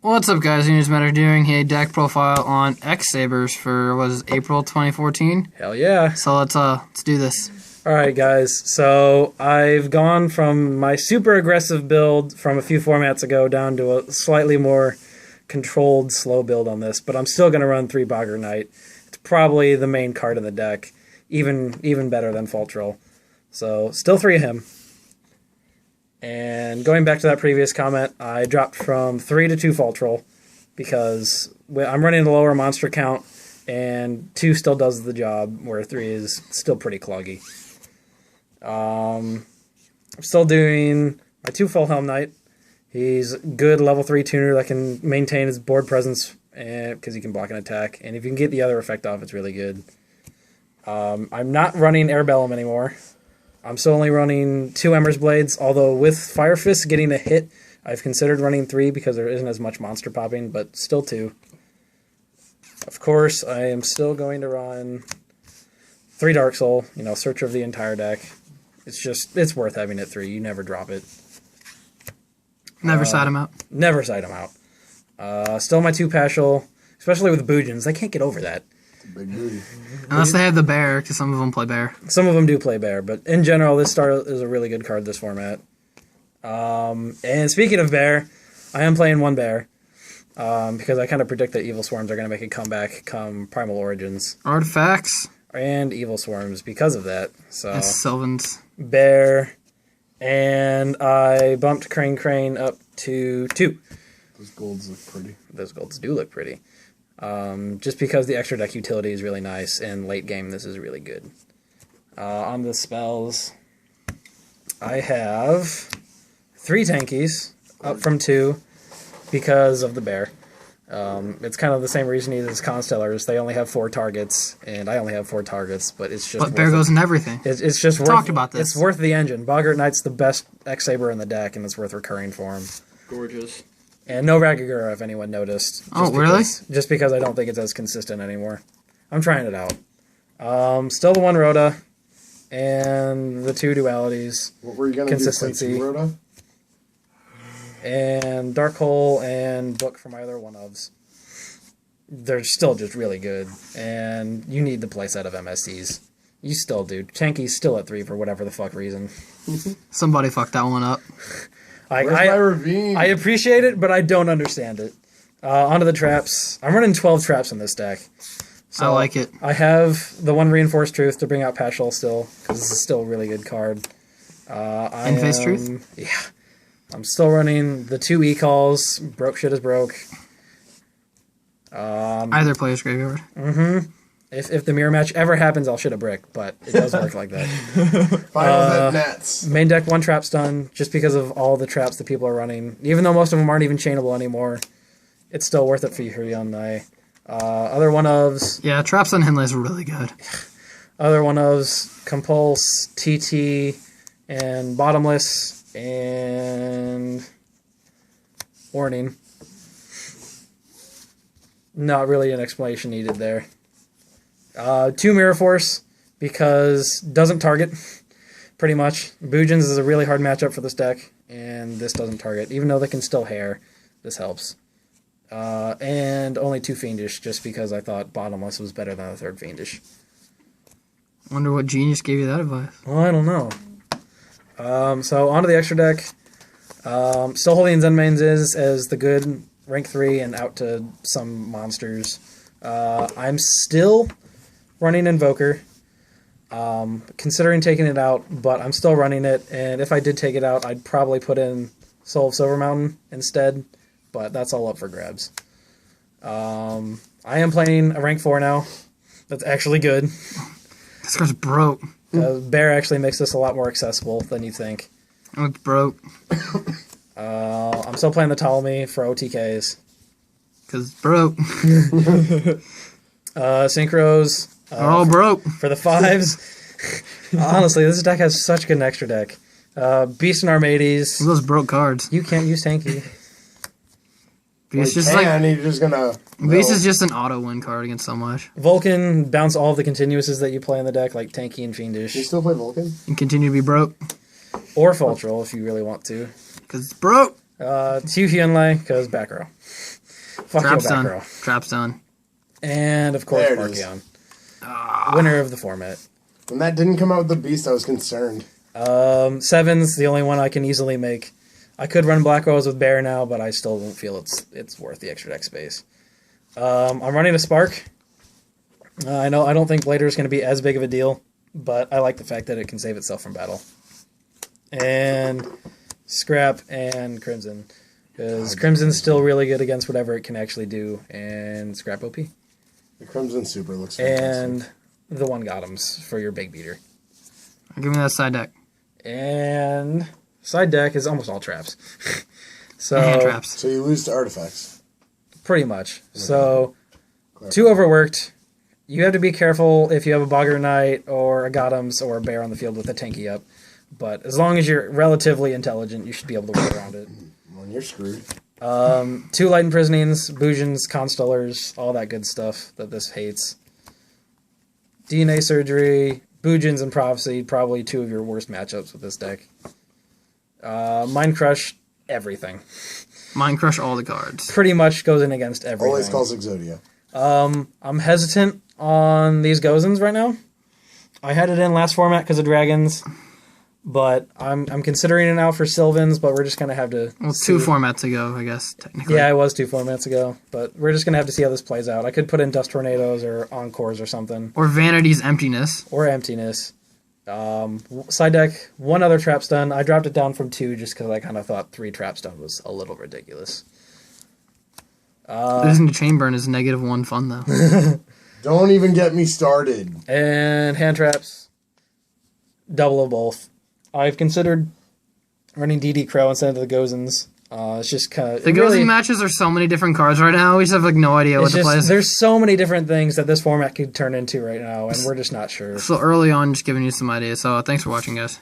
What's up, guys? WhoNeedsMeta doing a deck profile on X-Sabers for, April 2014? Hell yeah. So let's do this. Alright, guys. So I've gone from my super aggressive build from a few formats ago down to a slightly more controlled, slow build on this, but I'm still going to run 3 Boggart Knight. It's probably the main card in the deck, even better than Fultrell. So still 3 of him. And going back to that previous comment, I dropped from 3 to 2 Fultrell because I'm running a lower monster count, and 2 still does the job, where 3 is still pretty cloggy. I'm still doing my 2 Full Helm Knight. He's a good level 3 tuner that can maintain his board presence because he can block an attack, and if you can get the other effect off, it's really good. I'm not running Airbellum anymore. I'm still only running 2 Ember's Blades, although with Fire Fist getting a hit, I've considered running 3 because there isn't as much monster popping, but still 2. Of course, I am still going to run 3 Dark Soul, Searcher of the entire deck. It's worth having at 3. You never drop it. Never side him out. Never side him out. Still my 2 Pashel, especially with Boojins. I can't get over that. Big booty. Unless they have the bear, because some of them play bear. Some of them do play bear, but in general, this star is a really good card this format. And speaking of bear, I am playing 1 bear, because I kind of predict that Evil Swarms are going to make a comeback come Primal Origins. Artifacts. And Evil Swarms because of that. So And Sylvans. Bear, and I bumped Crane up to 2. Those golds look pretty. Those golds do look pretty. Just because the extra deck utility is really nice, and late game this is really good. On the spells, I have 3 tankies, up from 2, because of the bear. It's kind of the same reasoning as Constellars. They only have 4 targets, and I only have 4 targets, but it's just... But bear goes in everything. It's just worth... Talked about this. It's worth the engine. Boggart Knight's the best X-Saber in the deck, and it's worth recurring for him. Gorgeous. And no Ragagura, if anyone noticed. Really? Just because I don't think it's as consistent anymore. I'm trying it out. Still the 1 Rhoda, and the 2 Dualities. What were you going to do? Play 2 Rhoda? And Dark Hole and Book for my other one-ofs. They're still just really good, and you need the playset of MSTs. You still do. Chanky's still at 3 for whatever the fuck reason. Somebody fucked that one up. Where's my ravine? I appreciate it, but I don't understand it. Onto the traps. I'm running 12 traps in this deck. So I like it. I have the 1 Reinforced Truth to bring out Pashel still, because this is still a really good card. In-Face Truth? Yeah. I'm still running the 2 E-Calls. Broke shit is broke. Either player's graveyard. Mm-hmm. If the mirror match ever happens, I'll shit a brick, but it does work like that. Finals at Nets. Main deck 1 trap stun, just because of all the traps that people are running. Even though most of them aren't even chainable anymore, it's still worth it for you here on the other one-ofs. Yeah, traps on Henley is really good. Other one-ofs, Compulse, TT, and Bottomless, and Warning. Not really an explanation needed there. 2 Mirror Force, because doesn't target, pretty much. Boojins is a really hard matchup for this deck, and this doesn't target. Even though they can still hair, this helps. And only 2 Fiendish, just because I thought Bottomless was better than a 3rd Fiendish. Wonder what genius gave you that advice. Well, I don't know. So, onto the extra deck. Still holding Zenmain's as the good rank 3 and out to some monsters. I'm still running Invoker, considering taking it out, but I'm still running it, and if I did take it out, I'd probably put in Soul of Silver Mountain instead, but that's all up for grabs. I am playing a rank 4 now. That's actually good. This card's broke. Bear actually makes this a lot more accessible than you think. Oh, it's broke. I'm still playing the Ptolemy for OTKs. Because it's broke. Synchros. They're all broke. For the 5s. Honestly, this deck has such good extra deck. Beast and Armades. Those broke cards. You can't use Tanky. Beast He's just gonna... Beast is just an auto-win card against so much. Vulcan, bounce all of the continuouses that you play in the deck, like Tanky and Fiendish. You still play Vulcan? And continue to be broke. Or Fultrell, if you really want to. Because it's broke. 2 Hyunlei, because back row. Fuck you, Trap's back done. row. Trap's done. And, of course, There it is. Markion. Winner of the format. When that didn't come out with the beast, I was concerned. Seven's the only one I can easily make. I could run Black Rose with Bear now, but I still don't feel it's worth the extra deck space. I'm running a Spark. I don't think Blader is going to be as big of a deal, but I like the fact that it can save itself from battle. And Scrap and Crimson. Because Crimson's still really good against whatever it can actually do, and Scrap OP. The Crimson Super looks fantastic. And the one Gotham's for your big beater. Give me that side deck. And side deck is almost all traps. And hand traps. So you lose to artifacts. Pretty much. So, too overworked. You have to be careful if you have a Bogger Knight or a Gotham's or a Bear on the field with a tanky up. But as long as you're relatively intelligent, you should be able to work around it. Well, you're screwed. 2 Light Imprisonings, Bujins, Constellars, all that good stuff that this hates. DNA Surgery, Bujins, and Prophecy, probably 2 of your worst matchups with this deck. Mind Crush, everything. Mind Crush all the cards. Pretty much goes in against everything. Always calls Exodia. I'm hesitant on these Gozens right now. I had it in last format because of Dragons, but I'm considering it now for Sylvans, but we're just going to have to Well, see. 2 formats ago, I guess, technically. Yeah, it was 2 formats ago, but we're just going to have to see how this plays out. I could put in Dust Tornadoes or Encores or something, Or Vanity's Emptiness. or Emptiness. Side deck, 1 other Trap Stun. I dropped it down from 2 just because I kind of thought 3 Trap Stun was a little ridiculous. Losing to Chainburn is -1 fun, though. Don't even get me started. And Hand Traps, double of both. I've considered running DD Crow instead of the Gozens. It's just kind of... The Gozen matches are so many different cards right now, we just have like no idea what to play. There's so many different things that this format could turn into right now, and we're just not sure. So early on, just giving you some ideas. So thanks for watching, guys.